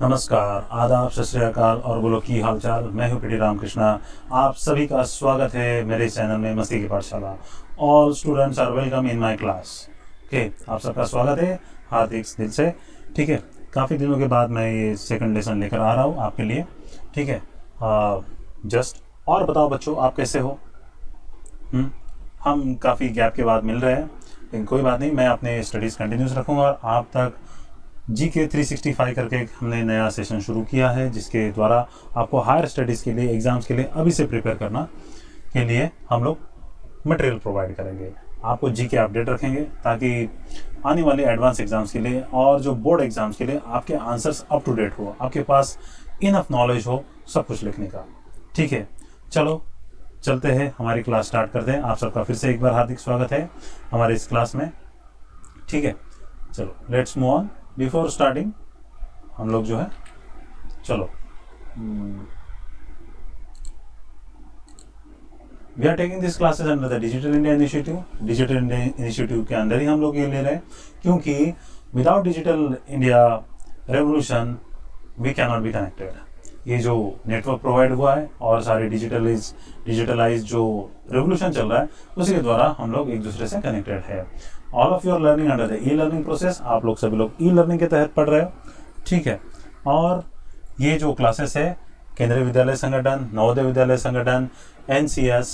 नमस्कार, आदाब, सत श्री अकाल और बोलो की हालचाल। मैं हूं पीडी रामकृष्णा। आप सभी का स्वागत है मेरे चैनल में मस्ती की पाठशाला। All students are welcome in my class. Okay, आप सबका स्वागत है हार्दिक दिल से। ठीक है, काफ़ी दिनों के बाद मैं ये सेकंड लेसन लेकर आ रहा हूँ आपके लिए। ठीक है, जस्ट और बताओ बच्चों, आप कैसे हो? हम काफ़ी गैप के बाद मिल रहे हैं, लेकिन कोई बात नहीं, मैं अपने स्टडीज़ कंटिन्यूस रखूँगा और आप तक GK 365 करके हमने नया सेशन शुरू किया है, जिसके द्वारा आपको हायर स्टडीज़ के लिए, एग्ज़ाम्स के लिए अभी से प्रिपेयर करना के लिए हम लोग मटेरियल प्रोवाइड करेंगे। आपको GK अपडेट रखेंगे ताकि आने वाले एडवांस एग्ज़ाम्स के लिए और जो बोर्ड एग्ज़ाम्स के लिए आपके आंसर्स अप टू डेट हो, आपके पास इनफ नॉलेज हो सब कुछ लिखने का। ठीक है, चलो चलते हैं, हमारी क्लास स्टार्ट करते हैं। आप सबका फिर से एक बार हार्दिक स्वागत है हमारे इस क्लास में। ठीक है, चलो let's move on. Before starting हम लोग जो है, चलो we are taking this classes under the digital India initiative. Digital India initiative के अंदर ही हम लोग ये ले रहे हैं, क्योंकि without digital India revolution we can not be connected. ये जो नेटवर्क प्रोवाइड हुआ है और सारे डिजिटलाइज जो रेवोल्यूशन चल रहा है, उसी के द्वारा हम लोग एक दूसरे से कनेक्टेड है। All of your learning under the e learning process. आप लोग सभी लोग ई लर्निंग के तहत पढ़ रहे हो। ठीक है, और ये जो क्लासेस है केंद्रीय विद्यालय संगठन, Navodaya Vidyalaya Sangathan, NCS,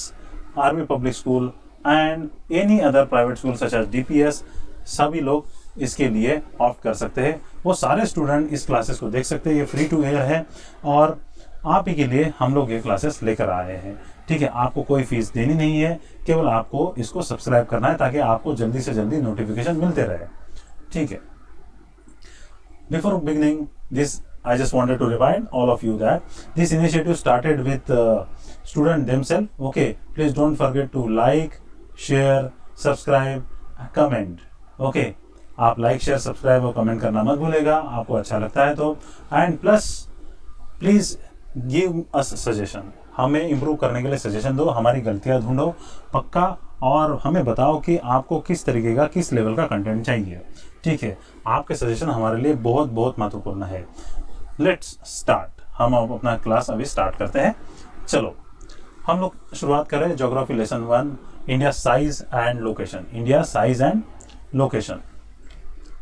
Army Public School and any other private school such as DPS, सभी लोग इसके लिए ऑप्ट कर सकते हैं। वो सारे स्टूडेंट इस क्लासेस को देख सकते हैं। ये फ्री टू एयर है और आप ही के लिए हम लोग ये क्लासेस लेकर आए हैं। ठीक है, आपको कोई फीस देनी नहीं है, केवल आपको इसको सब्सक्राइब करना है ताकि आपको जल्दी से जल्दी नोटिफिकेशन मिलते रहे। ठीक है, before beginning this I just wanted to remind all of you that this initiative started with student themselves. Okay, please don't forget to like, share, subscribe, comment. Okay, आप लाइक, शेयर, सब्सक्राइब और comment करना मत भूलेगा, आपको अच्छा लगता है तो। And plus please give us suggestion, हमें इम्प्रूव करने के लिए सजेशन दो, हमारी गलतियां ढूंढो पक्का, और हमें बताओ कि आपको किस तरीके का, किस लेवल का कंटेंट चाहिए। ठीक है, आपके सजेशन हमारे लिए बहुत बहुत महत्वपूर्ण है। लेट्स स्टार्ट, हम अब अपना क्लास अभी स्टार्ट करते हैं। चलो हम लोग शुरुआत करें geography lesson 1, India size and location. India size and location.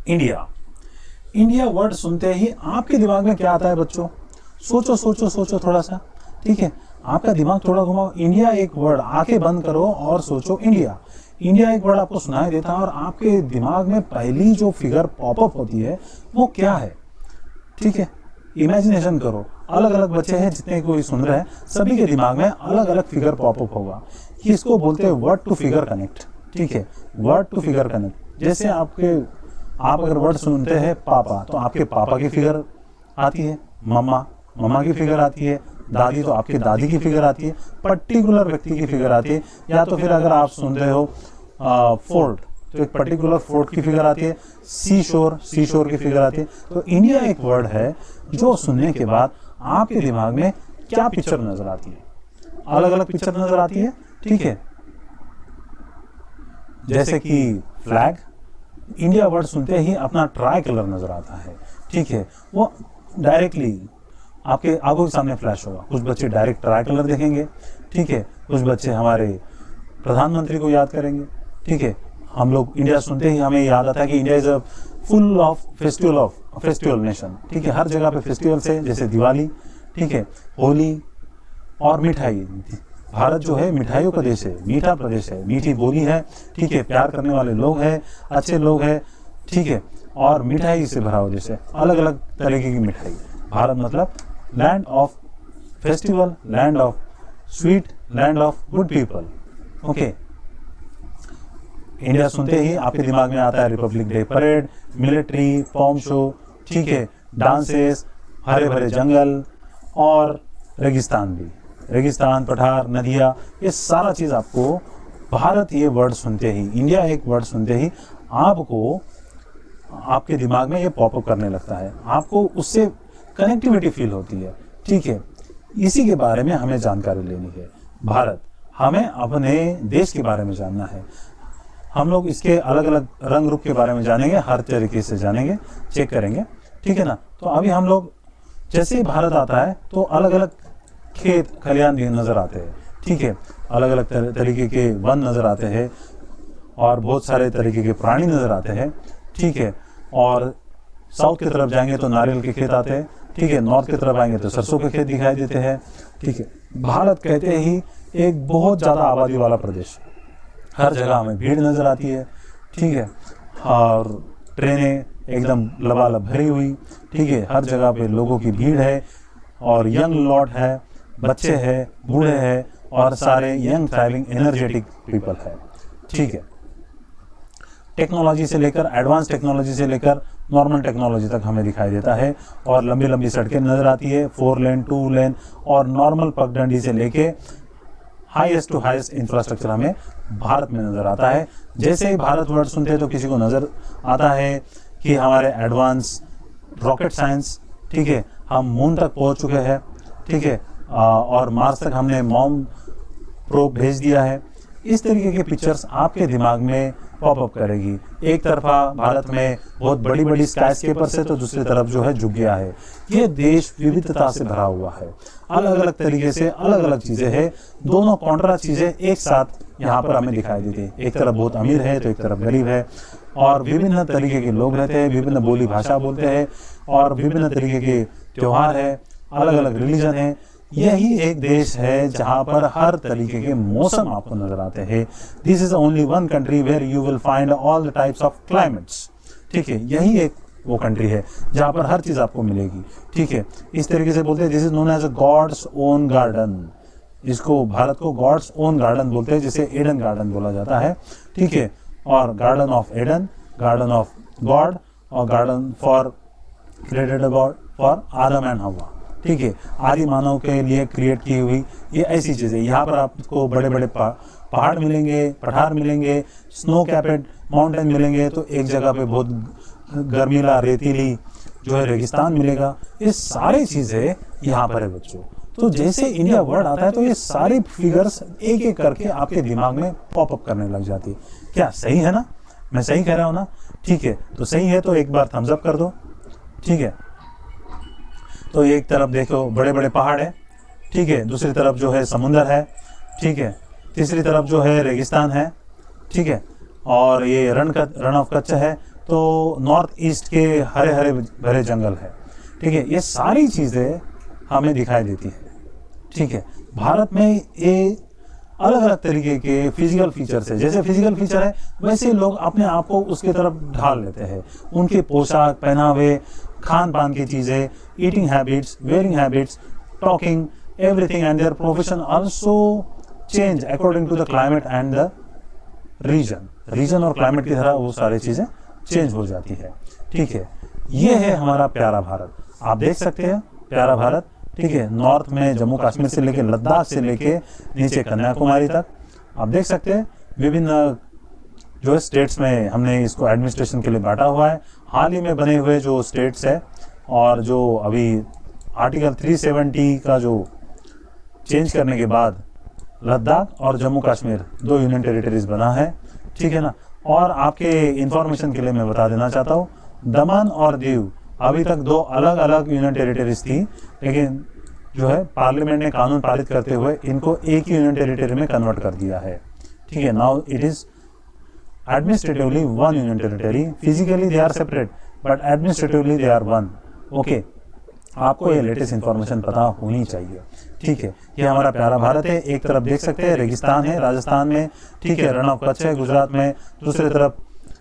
India word सुनते ही आपके दिमाग में क्या आता है बच्चों? सोचो सोचो सोचो थोड़ा सा। ठीक है, आपका दिमाग थोड़ा घुमाओ। इंडिया एक वर्ड, आंखें बंद करो और सोचो इंडिया। इंडिया एक वर्ड आपको सुनाई देता है और आपके दिमाग में पहली जो फिगर पॉपअप होती है वो क्या है? ठीक है, इमेजिनेशन करो। अलग अलग बच्चे हैं जितने कोई सुन रहे हैं, सभी के दिमाग में अलग अलग फिगर पॉपअप होगा। इसको बोलते हैं वर्ड टू फिगर कनेक्ट। ठीक है, वर्ड टू फिगर कनेक्ट। जैसे आप अगर वर्ड सुनते हैं पापा, तो आपके पापा की फिगर आती है, मम्मा की फिगर आती है, दादी तो आपके दादी की फिगर आती है, पर्टिकुलर व्यक्ति की फिगर आती है। या तो फिर अगर आप सुन रहे हो फोर्ट, तो एक पर्टिकुलर फोर्ट की फिगर आती है, सी शोर की फिगर आती है। तो इंडिया एक वर्ड है जो सुनने के बाद आपके दिमाग में क्या पिक्चर नजर आती है? अलग अलग पिक्चर नजर आती है। ठीक है, जैसे कि फ्लैग, इंडिया वर्ड सुनते ही अपना ट्राई कलर नजर आता है। ठीक है, वो डायरेक्टली आपके आंखों के सामने फ्लैश होगा। कुछ बच्चे डायरेक्ट ट्राई कलर देखेंगे। ठीक है, कुछ बच्चे हमारे प्रधानमंत्री को याद करेंगे। ठीक है, हम लोग इंडिया सुनते ही हमें याद आता है कि India is a full of festival nation. ठीक है, हर जगह पे फेस्टिवल्स है, जैसे दिवाली, ठीक है, होली और मिठाई। भारत जो है मिठाइयों का देश है, मीठा प्रदेश है, मीठी बोली है। ठीक है, प्यार करने वाले लोग हैं, अच्छे लोग हैं। ठीक है, और मिठाई से भरा हो, जैसे अलग अलग तरीके की मिठाई। भारत मतलब land of festival, land of sweet, land of good people. Okay, India सुनते ही आपके दिमाग में आता है Republic day parade, military, form show, ठीक है, डांसेस, हरे भरे जंगल और रेगिस्तान भी, रेगिस्तान, पठार, नदियाँ, ये सारा चीज़ आपको भारत ये वर्ड सुनते ही, इंडिया एक वर्ड सुनते ही आपको आपके दिमाग में ये पॉपअप करने लगता है, आपको उससे कनेक्टिविटी फील होती है। ठीक है, इसी के बारे में हमें जानकारी लेनी है। भारत, हमें अपने देश के बारे में जानना है। हम लोग इसके अलग अलग रंग रूप के बारे में जानेंगे, हर तरीके से जानेंगे, चेक करेंगे। ठीक है ना। तो अभी हम लोग जैसे भारत आता है तो अलग अलग खेत खलिहान नजर आते हैं। ठीक है, अलग अलग तरीके के वन नजर आते हैं और बहुत सारे तरीके के प्राणी नजर आते हैं। ठीक है, और साउथ की तरफ जाएंगे तो नारियल के खेत आते हैं। ठीक है, नॉर्थ की तरफ आएंगे तो सरसों के खेत दिखाई देते हैं। ठीक है, भारत कहते ही एक बहुत ज़्यादा आबादी वाला प्रदेश, हर जगह हमें भीड़ नजर आती है। ठीक है, और ट्रेनें एकदम लबालब भरी हुई। ठीक है, हर जगह पे लोगों की भीड़ है और यंग लॉट है, बच्चे हैं, बूढ़े हैं और सारे यंग थ्राइविंग एनर्जेटिक पीपल है। ठीक है, टेक्नोलॉजी से लेकर, एडवांस टेक्नोलॉजी से लेकर नॉर्मल टेक्नोलॉजी तक हमें दिखाई देता है और लंबी लंबी सड़कें नजर आती है, 4 लेन 2 लेन और नॉर्मल पगडंडी से लेके हाईएस्ट टू हाईएस्ट इंफ्रास्ट्रक्चर हमें भारत में नजर आता है। जैसे ही भारत वर्ड सुनते हैं तो किसी को नजर आता है कि हमारे एडवांस रॉकेट साइंस, ठीक है, हम मून तक पहुंच चुके हैं। ठीक है, और मार्स तक हमने मॉम प्रोब भेज दिया है। इस तरीके के पिक्चर्स आपके दिमाग में पॉपअप करेगी। एक तरफा भारत में बहुत बड़ी बड़ी स्काईस्केपर्स है तो दूसरी तरफ जो है झुग्गियां है। ये देश विविधता से भरा हुआ है, अलग अलग तरीके से अलग अलग चीजें हैं, दोनों कॉन्ट्रा चीजें एक साथ यहाँ पर हमें दिखाई देती है। एक तरफ बहुत अमीर है तो एक तरफ गरीब है और विभिन्न तरीके के लोग रहते हैं, विभिन्न बोली भाषा बोलते हैं और विभिन्न तरीके के त्योहार है, अलग अलग रिलीजन है। यही एक देश है जहां पर हर तरीके के मौसम आपको नजर आते हैं। This is only one country where you will find all the types of climates. ठीक है, यही एक वो कंट्री है जहां पर हर चीज आपको मिलेगी। ठीक है, इस तरीके से बोलते हैं this is known as a God's own garden. इसको भारत को गॉड्स ओन गार्डन बोलते हैं, जिसे एडन गार्डन बोला जाता है। ठीक है, और garden of Eden, garden of God और garden for created God for आदम एंड हवा। ठीक है, आदि मानव के लिए क्रिएट की हुई ये ऐसी चीज़ें। यहाँ पर आपको बड़े बड़े पहाड़ मिलेंगे, पठार मिलेंगे, स्नो कैपेड माउंटेन मिलेंगे, तो एक जगह पे बहुत गर्मीला रेतीली जो है रेगिस्तान मिलेगा। ये सारी चीज़ें यहाँ पर है बच्चों। तो जैसे इंडिया वर्ड आता है तो ये सारी फिगर्स एक एक करके आपके दिमाग में पॉपअप करने लग जाती है। क्या सही है ना? मैं सही कह रहा हूँ ना? ठीक है, तो सही है तो एक बार थम्स अप कर दो। ठीक है, तो एक तरफ देखो बड़े बड़े पहाड़ है। ठीक है, दूसरी तरफ जो है समुंदर है। ठीक है, तीसरी तरफ जो है रेगिस्तान है। ठीक है, और ये रण ऑफ कच्छ है। तो नॉर्थ ईस्ट के हरे हरे भरे जंगल है। ठीक है, ये सारी चीज़ें हमें दिखाई देती है। ठीक है, भारत में ये अलग अलग तरीके के फिजिकल फीचर्स है। जैसे फिजिकल फीचर है वैसे लोग अपने आप को उसके तरफ ढाल लेते हैं। उनके पोशाक, पहनावे, खान पान की चीज़ें, eating habits, wearing habits, talking, everything and their profession also change according to the climate and the region और क्लाइमेट की तरह वो सारी चीज़ें चेंज हो जाती है। ठीक है, ये है हमारा प्यारा भारत। आप देख सकते हैं प्यारा भारत। ठीक है, नॉर्थ में जम्मू कश्मीर से लेके लद्दाख से लेके नीचे कन्याकुमारी तक आप देख सकते हैं। विभिन्न जो स्टेट्स में हमने इसको एडमिनिस्ट्रेशन के लिए बांटा हुआ है। हाल ही में बने हुए जो स्टेट्स है और जो अभी आर्टिकल 370 का जो चेंज करने के बाद लद्दाख और जम्मू कश्मीर 2 यूनियन टेरिटरीज बना है। ठीक है ना। और आपके इंफॉर्मेशन के लिए मैं बता देना चाहता हूँ, दमन और दीव अभी तक 2 अलग अलग यूनियन टेरिटरीज थी, लेकिन जो है पार्लियामेंट ने कानून पारित करते हुए इनको एक ही यूनियन टेरिटरी में कन्वर्ट कर दिया है। ठीक है, now it is administratively one union territory, physically they are separate but administratively they are one. Okay, आपको ये लेटेस्ट इन्फॉर्मेशन पता होनी चाहिए। ठीक है, ये हमारा प्यारा भारत है। एक तरफ देख सकते हैं रेगिस्तान है राजस्थान में। ठीक है, रण ऑफ कच्छ है गुजरात में। दूसरी तरफ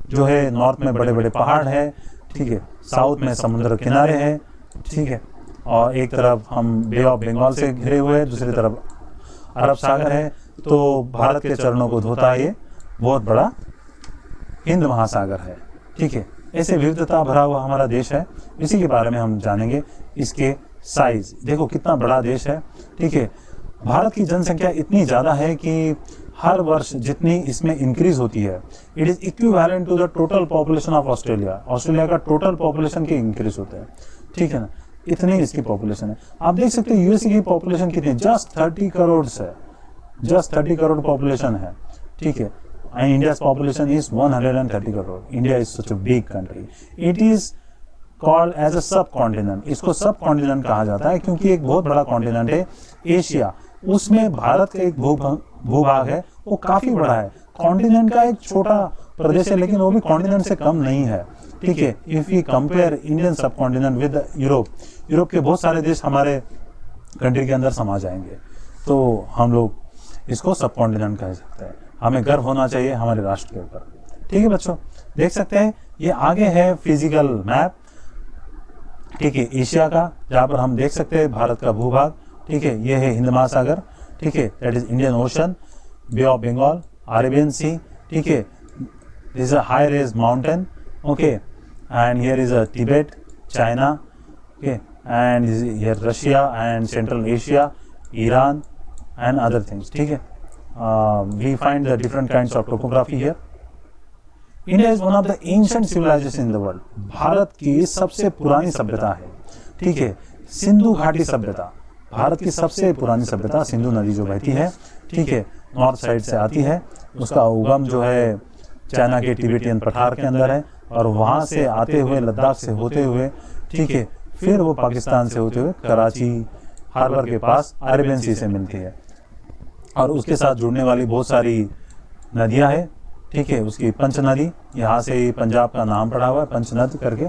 जो है नॉर्थ में बड़े बड़े पहाड़ है। ठीक है, साउथ में समुद्र किनारे है। ठीक है, और एक तरफ हम बे ऑफ बंगाल से घिरे हुए हैं, दूसरी तरफ अरब सागर है। तो भारत के चरणों को धोता ये बहुत बड़ा हिंद महासागर है। ठीक है, ऐसे विविधता भरा हुआ हमारा देश है, इसी के बारे में हम जानेंगे। इसके साइज देखो कितना बड़ा देश है, ठीक है। भारत की जनसंख्या इतनी ज़्यादा है कि हर वर्ष जितनी इसमें इंक्रीज होती है, it is equivalent to the total population of Australia. Australia का टोटल पॉपुलेशन के इंक्रीज होते हैं, ठीक है ना, इतनी इसकी पॉपुलेशन है। आप देख सकते हैं यूएसए की पॉपुलेशन कितनी है, जस्ट 30 करोड़ है, जस्ट 30 करोड़ पॉपुलेशन है, ठीक है। And India's population is 130 crore. India is such a big country. It is called as a subcontinent. इसको सब कॉन्टिनेंट कहा जाता है क्योंकि एक बहुत बड़ा कॉन्टिनेंट है एशिया, उसमें भारत का एक भूभाग है, वो काफी बड़ा है। कॉन्टिनेंट का एक छोटा प्रदेश है, लेकिन वो भी कॉन्टिनेंट से कम नहीं है, ठीक है। इफ यू कंपेयर इंडियन सब कॉन्टिनेंट विद यूरोप, यूरोप के बहुत सारे देश हमारे कंट्री के अंदर समा जाएंगे, तो हम लोग इसको सब कॉन्टिनेंट कह सकते हैं। हमें गर्व होना चाहिए हमारे राष्ट्र के ऊपर, ठीक है बच्चों। देख सकते हैं ये आगे है फिजिकल मैप, ठीक है, एशिया का, जहाँ पर हम देख सकते हैं भारत का भूभाग, ठीक है। ये है हिंद महासागर, ठीक है, that is Indian ocean, bay of Bengal, Arabian sea, ठीक है। This is a high range mountain, okay, and here is a Tibet, China, okay, and here Russia and central Asia, Iran and other things, ठीक है। We find the different kinds of topography here. India is one of the ancient civilization in the world. Bharat की सबसे पुरानी सभ्यता है, ठीक है, सिंधु घाटी सभ्यता। भारत की सबसे पुरानी सभ्यता सिंधु नदी जो बहती है, ठीक है, नॉर्थ साइड से आती है, उसका उगम जो है चाइना के तिबेटियन पठार के अंदर है, और वहां से आते हुए लद्दाख से होते हुए, ठीक है, फिर वो पाकिस्तान से होते हुए कराची हार्बर के पास अरेबियन सी से मिलती है, और उसके साथ जुड़ने वाली बहुत सारी नदियां हैं, ठीक है। उसकी पंच नदी, यहाँ से ही पंजाब का नाम पड़ा हुआ है पंचनद करके,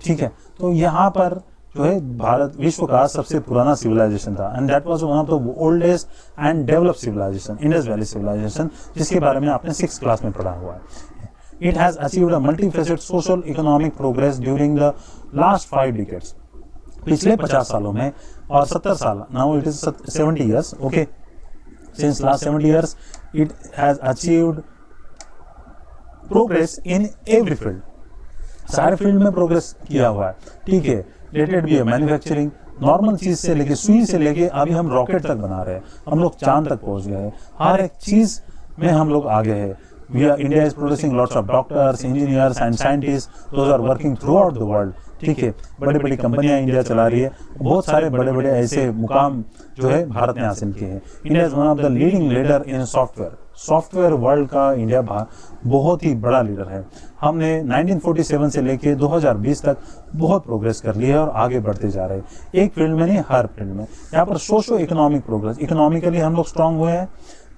ठीक है। तो यहाँ पर जो है भारत विश्व का सबसे पुराना सिविलाइजेशन था, and that was one of the oldest and developed civilisation, Indus Valley Civilisation, जिसके बारे में आपने 6th क्लास में पढ़ा हुआ है। It has achieved a multifaceted social economic progress during the last 5 decades, पिछले 50 सालों में, और 70 साल, now it is 70 years, okay, since last 70 years it has achieved progress in every field. सारे फील्ड में प्रोग्रेस किया हुआ है, ठीक है। रिलेटेड भी है मैन्युफैक्चरिंग, नॉर्मल चीज से लेके, सुई से लेके अभी हम रॉकेट तक बना रहे हैं, हम लोग चांद तक पहुंच गए हैं, हर एक चीज में हम लोग आगे हैं। India is producing lots of doctors, engineers and scientist, those are working throughout the world, ठीक है। बड़ी बड़ी कंपनियां इंडिया चला रही है, बहुत सारे बड़े बड़े ऐसे मुकाम जो है भारत ने हासिल किए हैं। India is one of the leading leader in software. Software world का इंडिया बहुत ही बड़ा लीडर है। हमने 1947 से लेके 2020 तक बहुत प्रोग्रेस कर ली है और आगे बढ़ते जा रहे हैं, एक फील्ड में नहीं, हर फील्ड में। यहाँ पर सोशो इकोनॉमिक प्रोग्रेस, इकोनॉमिकली हम लोग स्ट्रांग हुए हैं,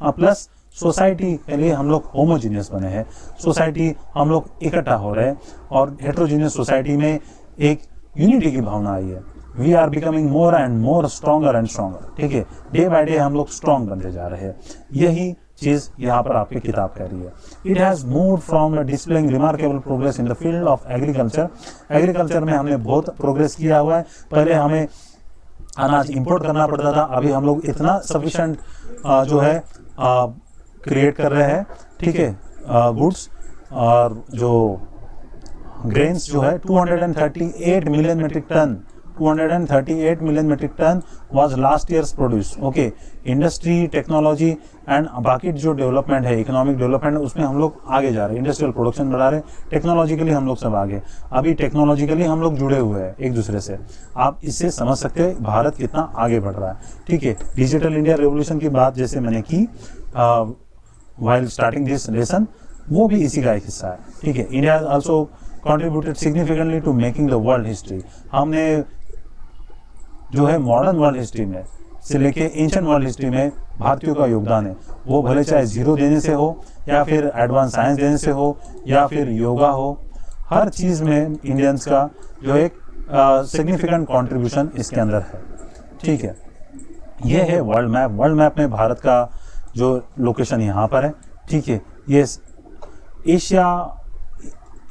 प्लस सोसाइटी के लिए हम लोग होमोजीनियस बने हैं, सोसाइटी हम लोग इकट्ठा हो रहे हैं, और हेट्रोजीनियस सोसाइटी में एक यूनिटी की भावना आई है। We are becoming more and more stronger and stronger, ठीक है। डे बाय डे हम लोग स्ट्रॉन्ग बनते जा रहे हैं, यही चीज यहाँ पर आपकी किताब कह रही है। It has moved from displaying remarkable progress in the field of agriculture. Agriculture में हमने बहुत प्रोग्रेस किया हुआ है। पहले हमें अनाज इंपोर्ट करना पड़ता था, अभी हम लोग इतना सफिशिएंट जो है क्रिएट कर रहे हैं, ठीक है, गुड्स, और जो ग्रेन्स जो है 238 million metric tonne, 238 million metric tonne was last years produce, okay. Industry, technology and बाकी जो डेवलपमेंट है, इकोनॉमिक डेवलपमेंट, उसमें हम लोग आगे जा रहे हैं, इंडस्ट्रियल प्रोडक्शन बढ़ा रहे हैं, टेक्नोलॉजिकली हम लोग सब आगे, अभी टेक्नोलॉजिकली हम लोग जुड़े हुए हैं एक दूसरे से। आप इससे समझ सकते हैं भारत कितना आगे बढ़ रहा है, ठीक है। डिजिटल इंडिया रेवोल्यूशन की बात जैसे मैंने की व्हाइल स्टार्टिंग दिस लेसन, वो भी इसी का एक हिस्सा है, ठीक है। India also contributed significantly to making the world history। हमने जो है मॉडर्न वर्ल्ड हिस्ट्री में से लेके एंशिएंट वर्ल्ड हिस्ट्री में भारतीयों का योगदान है, वो भले चाहे जीरो देने से हो, या फिर एडवांस साइंस देने से हो, या फिर योगा हो, हर चीज में इंडियंस का जो एक सिग्निफिकेंट कंट्रीब्यूशन इसके अंदर है, ठीक है। ये है वर्ल्ड मैप। वर्ल्ड मैप में भारत का जो लोकेशन यहाँ पर है, ठीक है। ये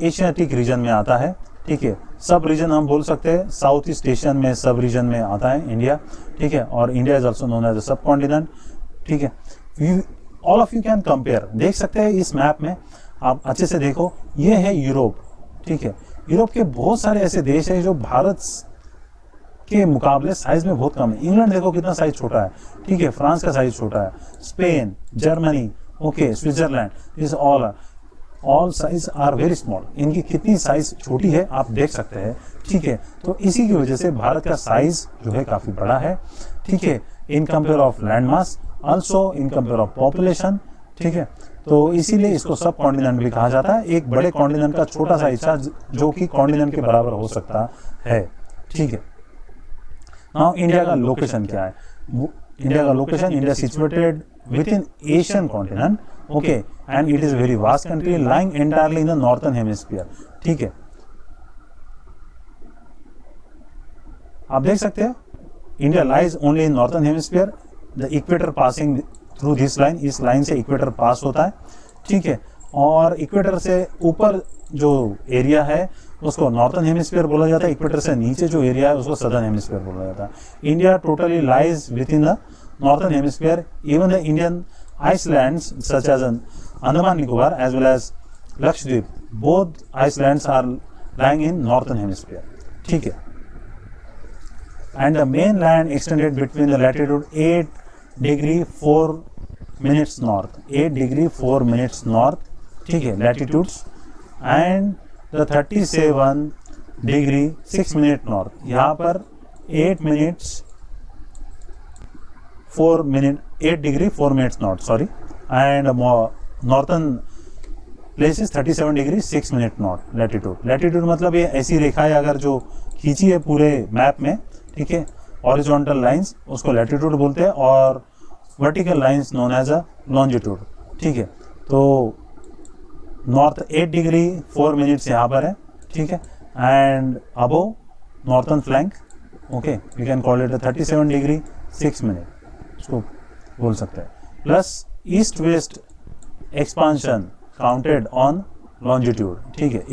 एशियाटिक रीजन में आता है, ठीक है। सब रीजन हम बोल सकते हैं, साउथ ईस्ट एशियन में सब रीजन में आता है इंडिया, ठीक है। और India is also known as a subcontinent, ठीक है। All of you can compare, देख सकते हैं इस मैप में, आप अच्छे से देखो, ये है यूरोप, ठीक है। यूरोप के बहुत सारे ऐसे देश हैं जो भारत के मुकाबले साइज में बहुत कम है। इंग्लैंड देखो कितना साइज छोटा है, ठीक है, फ्रांस का साइज छोटा है, Spain, Germany, okay, Switzerland, this all size are very small. इनकी कितनी साइज छोटी है आप देख सकते हैं, ठीक है। तो इसी की वजह से भारत का साइज जो है काफी बड़ा है, ठीक है, in compare of land mass, also in compare of population, ठीक है। तो इसीलिए इसको सब कॉन्टिनेंट भी कहा जाता है। एक बड़े कॉन्टिनेंट का छोटा सा हिस्सा जो कि कॉन्टिनेंट के बराबर हो सकता है, ठीक है। नाउ इंडिया का लोकेशन क्या है? इंडिया का location, India situated with in Asian continent, okay, and it is very vast country lying entirely in the northern hemisphere, ठीक है। आप देख सकते हैं India lies only in northern hemisphere, the equator passing through this line, इस line से equator पास होता है, ठीक है। और इक्वेटर से ऊपर जो एरिया है उसको नॉर्थर्न हेमिस्फीयर बोला जाता है, इक्वेटर से नीचे जो एरिया है उसको सदर्न हेमिस्फीयर बोला जाता है। India totally lies within the northern hemisphere, even the Indian islands such as Andaman Nicobar as well as Lakshadweep, both islands are lying in northern hemisphere, ठीक है। And the mainland extended between the latitude 8 degree 4 minutes north, 8 degree 4 minutes north, ठीक है, latitudes, and the 37 degree 6 minute north, यहाँ पर 8 degree 4 minutes north, sorry, and northern place is 37 degree 6 minute north latitude. Latitude मतलब ये ऐसी रेखाएं अगर जो खींची है पूरे मैप में, ठीक है, हॉरिजॉन्टल लाइंस उसको लैटिट्यूड बोलते हैं, और vertical lines known as a longitude, ठीक है। तो नॉर्थ 8 डिग्री 4 मिनट्स यहाँ पर है, ठीक है, and above northern flank, okay, we can call it 37 degree 6 minute, उसको बोल सकते हैं, plus east west expansion counted on longitude, ठीक है,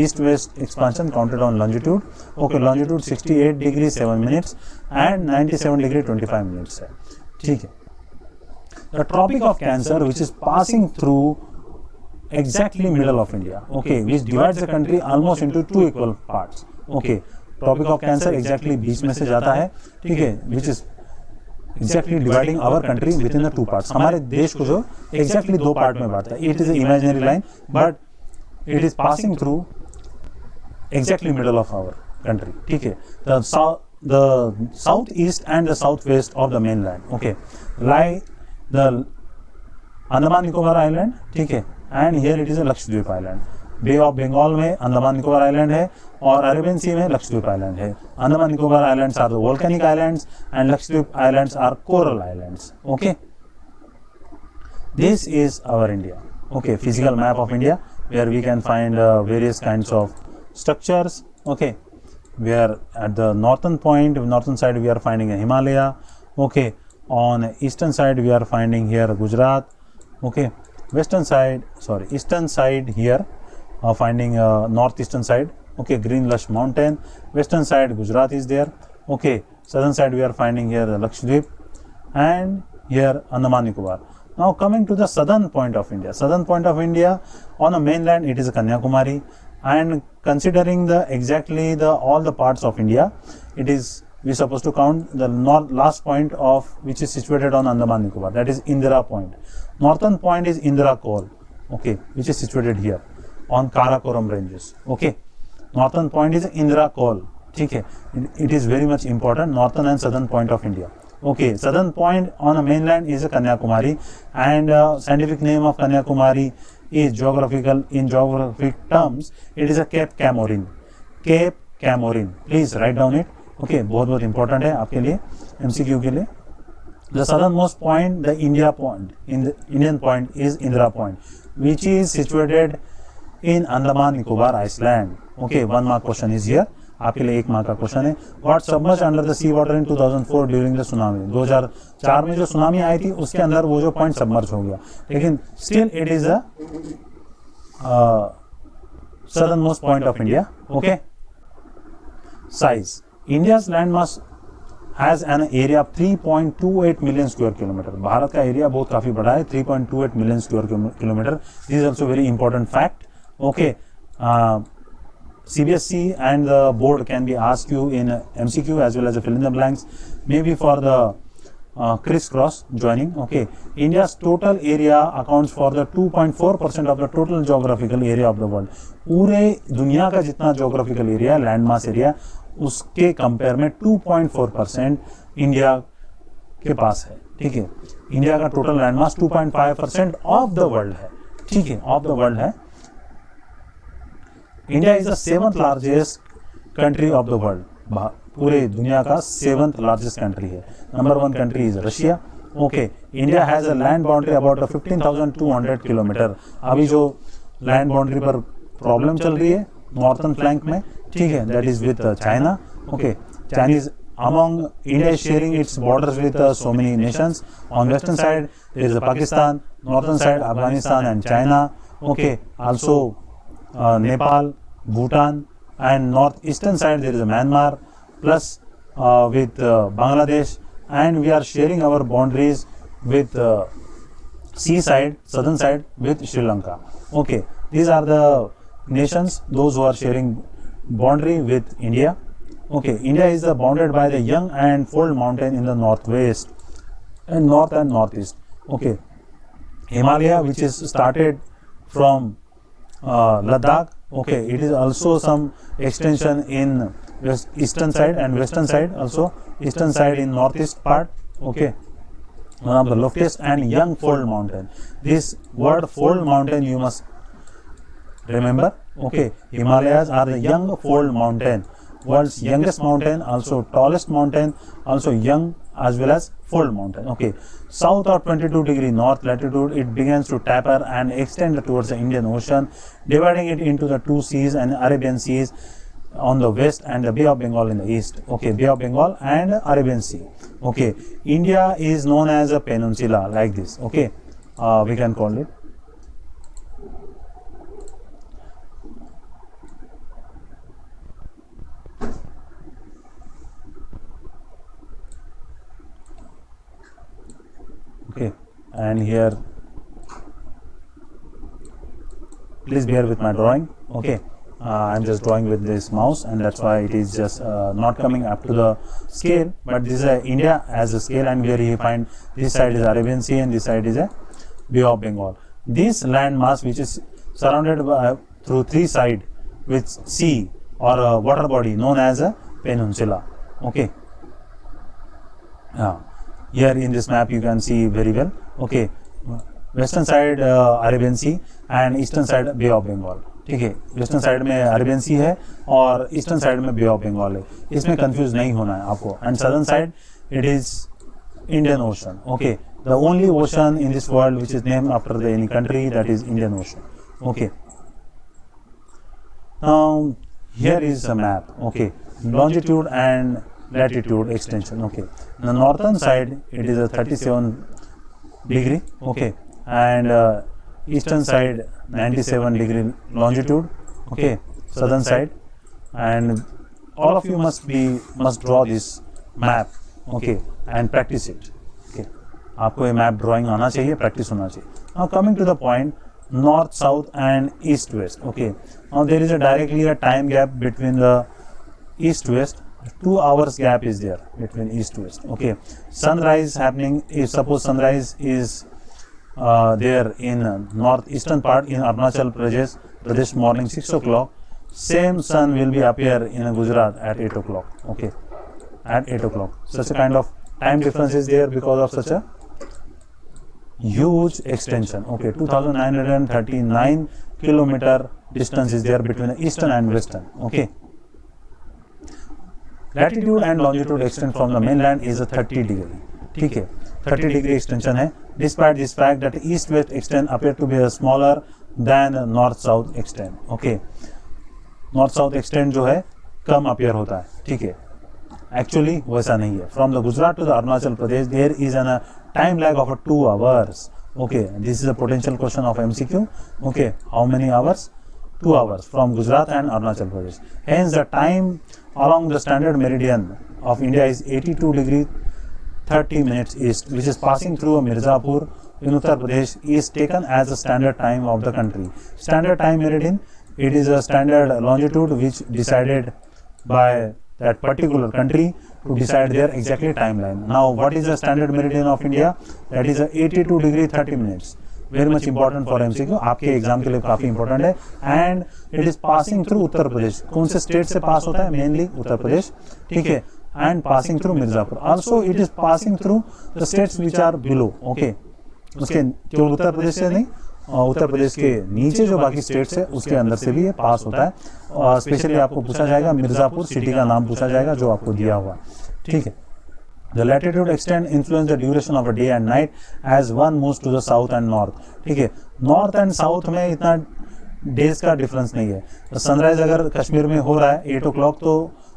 east west expansion counted on longitude, okay, longitude 68 degree 7 minutes and 97 degree 25 minutes है, ठीक है। The tropic of Cancer which is passing through exactly middle of India, okay, which divides the country almost into 2 equal parts, okay, tropic of cancer exactly बीच में से जाता है, ठीक है, which is exactly dividing our country within the 2 parts, हमारे देश को जो exactly 2 पार्ट में बांटता है। It is an imaginary line but it is passing through exactly middle of our country, ठीक है। The southeast and the southwest of the mainland, okay, lie the Andaman Nicobar island, ठीक है, and here it is a Lakshadweep island. Bay of Bengal में Andaman Nicobar island है और Arabian सी में Lakshadweep island है। Andaman Nicobar islands are the volcanic islands and Lakshadweep islands are coral islands, okay. This is our India, okay, physical map of India where we can find various kinds of structures, okay, where at the northern side we are finding a Himalaya, okay, on eastern side we are finding here Gujarat, okay, eastern side here finding northeastern side, okay, green lush mountain, western side Gujarat is there, okay, southern side we are finding here Lakshadweep and here Andaman Nicobar. Now coming to the southern point of India on the mainland it is Kanyakumari, and considering all the parts of India, it is we supposed to count the last point of which is situated on Andaman Nicobar, that is Indira Point. Northern point is Indira Col, okay, which is situated here on Karakoram ranges, okay. Northern point is Indira Col, okay. It is very much important, northern and southern point of India, okay. Southern point on the mainland is Kanyakumari, and scientific name of Kanyakumari is in geographic terms it is a Cape Comorin. Please write down it, okay, बहुत important है आपके लिए MCQ के लिए. The southernmost point, the Indian point is Indira Point, which is situated in Andaman Nicobar Island, okay. 1 mark question is here, आपके लिए 1 mark का question है. Got submerged under the sea water in 2004 during the tsunami. 2004 में जो tsunami आई थी उसके अंदर वो जो पॉइंट सबमर्ज हो गया, लेकिन still it is a southernmost point of India, okay. Size, India's landmass has an area of 3.28 million square kilometer. Bharat का एरिया बहुत काफी बड़ा है, 3.28 million square kilometer. This is also very important fact, okay. CBSE and the board can be asked you in MCQ as well as a fill in the blanks, maybe for the crisscross joining. Okay, India's total area accounts for the 2.4% of the total geographical area of the world. पूरे दुनिया का जितना geographical area, landmass area, उसके compare में 2.4% India के पास है. ठीक है, इंडिया का total landmass 2.5% of the world है. ठीक है, ऑफ द वर्ल्ड है. India is the 7th largest country of the world. पूरे दुनिया का 7th लार्जेस्ट कंट्री है. Number 1 country is Russia. Okay, India has a land boundary about 15,200 kilometre. अभी जो लैंड बाउंड्री पर प्रॉब्लम चल रही है नॉर्थन फ्लैंक में, ठीक है, that is with China. Okay, Chinese among India is sharing its borders with so many nations. On western side there is Pakistan, northern side Afghanistan and China. Okay, also Nepal, Bhutan, and northeastern side there is Myanmar, plus with Bangladesh, and we are sharing our boundaries with sea side, southern side with Sri Lanka. Okay, these are the nations, those who are sharing boundary with India. Okay, India is bounded by the Young and Fold Mountain in the northwest and north and northeast. Okay, Himalaya, which is started from Ladakh. Okay, it is also some extension in eastern side and western side, also eastern side in northeast part. Okay, one of the loftiest and Young Fold Mountain. This word Fold Mountain you must remember. Okay, Himalayas are the Young Fold Mountain. World's youngest mountain, also tallest mountain, also young as well as fold mountain. Okay, south of 22° north latitude, it begins to taper and extend towards the Indian Ocean, dividing it into the two seas and Arabian Seas on the west and the Bay of Bengal in the east. Okay, Bay of Bengal and Arabian Sea. Okay, India is known as a peninsula like this. Okay, we can call it. Okay, and here please bear with my drawing. Okay, I'm just drawing with this mouse, and that's why it is just not coming up to the scale, but this is India as a scale, and here you find this side is Arabian Sea and this side is a Bay of Bengal. This land mass, which is surrounded by, through three sides with sea or a water body known as a peninsula. Okay, here in this map you can see very well. Okay, western side Arabian Sea and eastern side Bay of Bengal. ठीक है, western side में Arabian सी है और eastern side में बे of Bengal है. इसमें confuse नहीं होना है आपको. And southern side it is Indian ocean. Okay, the only ocean in this world which is named after the any country, that is Indian ocean. Okay, now here is a map. Okay, longitude and latitude extension. Okay, the northern side it is a 37°. Okay, and eastern side 97° longitude. Okay, southern side, and all of you must draw this map. Okay, and practice it. Okay, आपको ये map drawing आना चाहिए, practice होना चाहिए. Now coming to the point, north, south and east, west. Okay, now there is directly a time gap between the east west. 2 hours gap is there between east to west. Okay, sunrise happening, if suppose sunrise is there in northeastern part in Arunachal Pradesh morning 6 o'clock, same sun will be appear in Gujarat at 8 o'clock. Okay, at 8 o'clock. Such a kind of time difference is there because of such a huge extension. Okay, 2939 kilometer distance is there between the eastern and western. Okay, latitude and longitude extent from the mainland is a 30°. ठीक है, 30° extension है. Despite this fact that east-west extent appear to be smaller than north-south extent. Okay, north-south extent जो है कम appear होता है. ठीक है, actually वैसा नहीं है. From the Gujarat to the Arunachal Pradesh there is a time lag of 2 hours. Okay, this is a potential question of MCQ. Okay, how many hours? 2 hours from Gujarat and Arunachal Pradesh. Hence the time along the standard meridian of India is 82°30' east, which is passing through Mirzapur in Uttar Pradesh, is taken as the standard time of the country. Standard time meridian it is a standard longitude which decided by that particular country to decide their exactly timeline. Now what is the standard meridian of India? That is 82 degree 30 minutes. Very much important for MCQ, आपके exam के लिए काफी important है. And it is passing through Uttar Pradesh. कौन से state से pass होता है? मेनली उत्तर प्रदेश. ठीक है. And passing through Mirzapur. Also it is passing through the states which are below. Okay, उसके केवल उत्तर प्रदेश से नहीं, उत्तर प्रदेश के नीचे जो बाकी स्टेट्स है उसके अंदर से भी ये पास होता है. और स्पेशली आपको पूछा जाएगा, मिर्जापुर सिटी का नाम पूछा जाएगा जो आपको दिया हुआ. ठीक है. The latitude extent influence the duration of a day and night as one moves to the south and north. ठीक है. नॉर्थ एंड साउथ में इतना डेज का डिफरेंस नहीं है. तो सनराइज अगर कश्मीर में हो रहा है 8 o'clock तो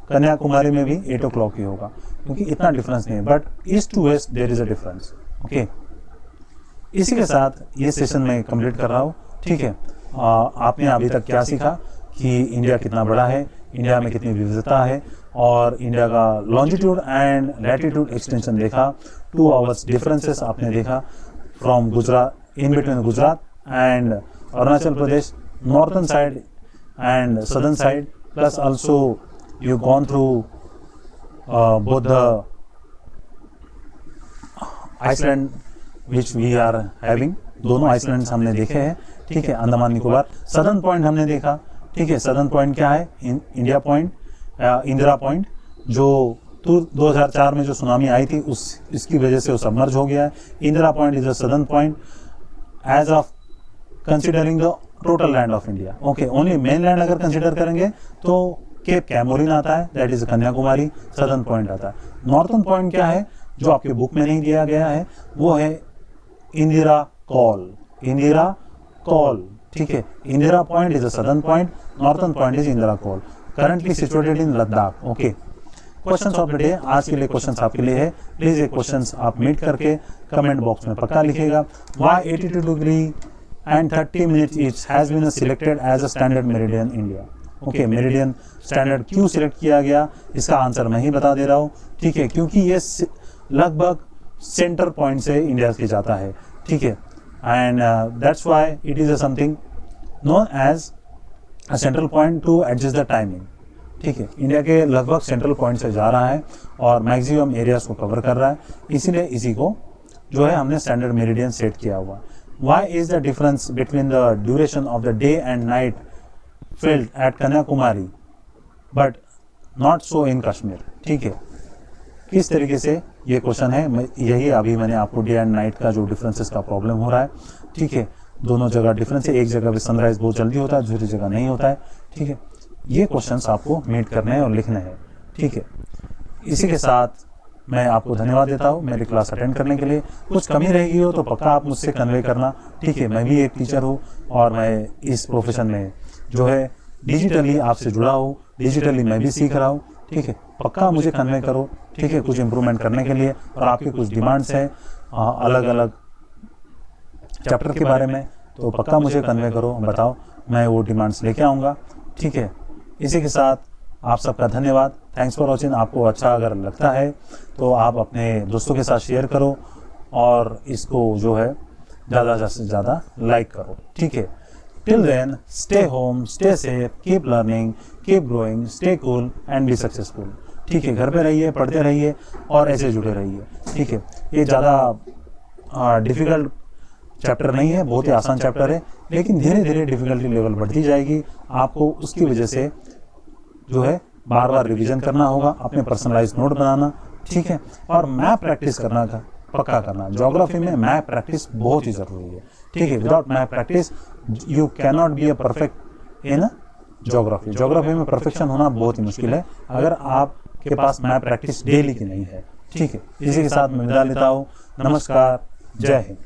कन्याकुमारी में भी 8 o'clock ही होगा, क्योंकि इतना डिफरेंस नहीं है. But east to west there is a difference. Okay, इसी के साथ ये सेशन मैं कंप्लीट कर रहा हूँ. ठीक है. आपने अभी तक क्या सीखा कि इंडिया कितना बड़ा है, इंडिया में कितनी विविधता है, और इंडिया का लॉन्जिट्यूड एंड लैटिट्यूड एक्सटेंशन देखा. 2 hours डिफरेंसेस आपने देखा from Gujarat, in between Gujarat and Arunachal Pradesh, northern side and southern side, plus also you gone through both the island which we are having. दोनों आइसलैंड्स हमने देखे हैं. ठीक है. अंडमान निकोबार सदर्न पॉइंट हमने देखा. ठीक है. सदर्न पॉइंट क्या है? इंडिया पॉइंट, इंदिरा पॉइंट, जो 2004 में जो सुनामी आई थी इसकी वजह से वो सबमर्ज हो गया है. Indira Point is a southern point as of considering the total land of India. Okay, only mainland अगर कंसिडर करेंगे तो केप कैमोरिन आता है, that is Kanyakumari. Southern point आता है. नॉर्थन पॉइंट क्या है जो आपके बुक में नहीं दिया गया है? वो है इंदिरा कॉल. इंदिरा कॉल. ठीक है. Indira Point is a southern point, northern point is Indira call, currently situated in Ladakh. Okay. Questions of the day, आज के लिए क्वेश्चंस आपके लिए है. प्लीज ये क्वेश्चंस आप मीट करके कमेंट बॉक्स में पक्का लिखिएगा. Why 82 degree and 30 minutes each has been selected as a standard meridian India. Okay, meridian standard क्यों सिलेक्ट किया गया, इसका आंसर मैं ही बता दे रहा हूँ. ठीक है. क्योंकि ये लगभग सेंटर पॉइंट से इंडिया के जाता है. ठीक है. And that's why it is something known as a central point to adjust the timing. ठीक है. इंडिया के लगभग सेंट्रल पॉइंट से जा रहा है और मैक्सिमम एरियाज को कवर कर रहा है, इसीलिए इसी को जो है हमने स्टैंडर्ड मेरिडियन सेट किया हुआ. Why is the difference between the duration of the day and night felt at Kanyakumari but not so in Kashmir. ठीक है. किस तरीके से ये क्वेश्चन है, यही अभी मैंने आपको डे एंड नाइट का जो डिफरेंसेस का प्रॉब्लम हो रहा है. ठीक है. दोनों जगह डिफरेंस है. एक जगह पे सनराइज बहुत जल्दी होता है, दूसरी जगह नहीं होता है. ठीक है. ये क्वेश्चंस आपको मीट करने हैं और लिखने हैं. ठीक है. इसी के साथ मैं आपको धन्यवाद देता हूँ मेरी क्लास अटेंड करने के लिए. कुछ कमी रहेगी हो तो पक्का आप मुझसे कन्वे करना. ठीक है. मैं भी एक टीचर हूँ और मैं इस प्रोफेशन में जो है डिजिटली आपसे जुड़ा हूँ, डिजिटली मैं भी सीख रहा हूँ. ठीक है. पक्का मुझे कन्वे करो. ठीक है. कुछ इम्प्रूवमेंट करने के लिए, और आपके कुछ डिमांड्स हैं अलग अलग चैप्टर के बारे में, तो पक्का मुझे कन्वे करो, बताओ, मैं वो डिमांड्स लेके आऊँगा. ठीक है. इसी के साथ आप सबका धन्यवाद. Thanks for watching. आपको अच्छा अगर लगता है तो आप अपने दोस्तों के साथ शेयर करो और इसको जो है ज़्यादा से ज़्यादा लाइक करो. ठीक है. Till then stay home, stay safe, keep learning, keep growing, stay cool and be successful. ठीक है. घर पे रहिए, पढ़ते रहिए और ऐसे जुड़े रहिए. ठीक है. ये ज़्यादा डिफ़िकल्ट चैप्टर नहीं है, बहुत ही आसान चैप्टर है, लेकिन धीरे धीरे डिफिकल्टी लेवल बढ़ती जाएगी. आपको उसकी वजह से जो है बार बार रिवीजन करना होगा, अपने पर्सनलाइज नोट बनाना. ठीक है. और मैप प्रैक्टिस करना का पक्का करना. ज्योग्राफी में मैप प्रैक्टिस बहुत ही ज़रूरी है. ठीक है. Without map practice you can not be a perfect in geography. Geography में परफेक्शन होना बहुत ही मुश्किल है अगर आपके पास मैप प्रैक्टिस डेली की नहीं है. ठीक है. इसी के साथ मैं विदा लेता हूँ. नमस्कार. जय हिंद.